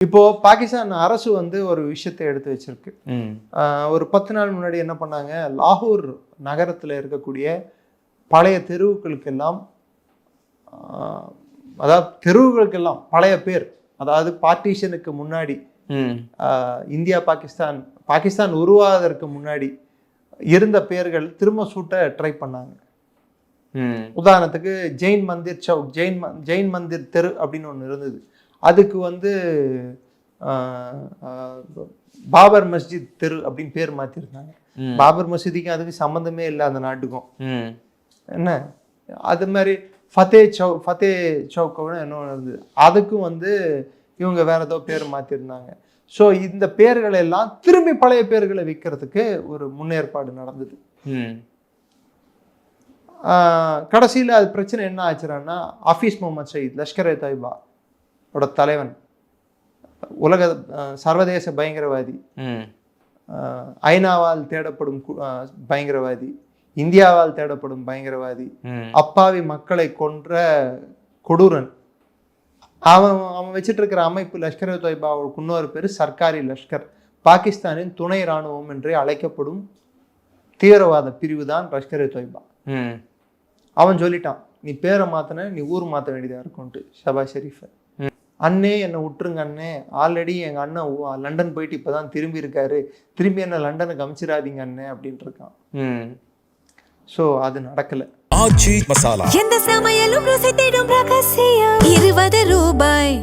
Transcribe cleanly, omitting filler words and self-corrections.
இப்போ பாகிஸ்தான் அரசு வந்து ஒரு விஷயத்தை எடுத்து வச்சிருக்கு. ஒரு 10 நாள் முன்னாடி என்ன பண்ணாங்க, லாகூர் நகரத்தில் இருக்கக்கூடிய பழைய தெருவுகளுக்கெல்லாம், அதாவது தெருவுகளுக்கெல்லாம் பழைய பேர், அதாவது பார்ட்டிஷனுக்கு முன்னாடி, இந்தியா பாகிஸ்தான் உருவாவதற்கு முன்னாடி இருந்த பேர்கள் திரும்ப சூட்ட ட்ரை பண்ணாங்க. உதாரணத்துக்கு ஜெயின் மந்திர் சவுக், ஜெயின் மந்திர் தெரு அப்படின்னு ஒன்று இருந்தது. அதுக்கு வந்து பாபர் மஸ்ஜித் தெரு அப்படின்னு பேர் மாத்திருந்தாங்க. பாபர் மசூதிக்கும் அதுக்கு சம்மந்தமே இல்லை அந்த நாட்டுக்கும். என்ன அது மாதிரி ஃபத்தே சவுக் என்ன இருந்தது, அதுக்கும் வந்து இவங்க வேற ஏதோ பேர் மாத்திருந்தாங்க. ஸோ இந்த பேர்களை எல்லாம் திரும்பி பழைய பேர்களை விற்கிறதுக்கு ஒரு முன்னேற்பாடு நடந்தது. கடைசியில் அது பிரச்சனை என்ன ஆச்சுன்னா, ஹஃபீஸ் முகமது சயீத், லஷ்கர் ஏ தொய்பா ஓட தலைவன், உலக சர்வதேச பயங்கரவாதி, ஐநாவால் தேடப்படும் பயங்கரவாதி, இந்தியாவால் தேடப்படும் பயங்கரவாதி, அப்பாவி மக்களை கொன்ற கொடூரன், அவன் வச்சிட்டு இருக்கிற அமைப்பு லஷ்கர் ஏ தொய்பாவுக்கு இன்னொரு பேர் சர்க்காரி லஷ்கர், பாகிஸ்தானின் துணை இராணுவம் என்றே அழைக்கப்படும் தீவிரவாத பிரிவு தான் லஷ்கர் ஏ தொய்பா. அவன் சொல்லிட்டான், நீ பேரை மாத்தின நீ ஊர் மாற்ற வேண்டியதாக இருக்கும்ட்டு. ஷபாஸ் ஷெரீஃப், அண்ணே என்னை விட்டுருங்க அண்ணே, ஆல்ரெடி எங்கள் அண்ணன் லண்டன் போயிட்டு இப்போதான் திரும்பி இருக்காரு, திரும்பி என்ன லண்டனுக்கு அமிச்சிடாதீங்க அண்ணே அப்படின்ட்டு இருக்கான். ஸோ அது நடக்கல. ஆச்சி மசாலா, எந்த சமையலும் ருசி தேடும் ரகசியம், 20 ரூபாய்.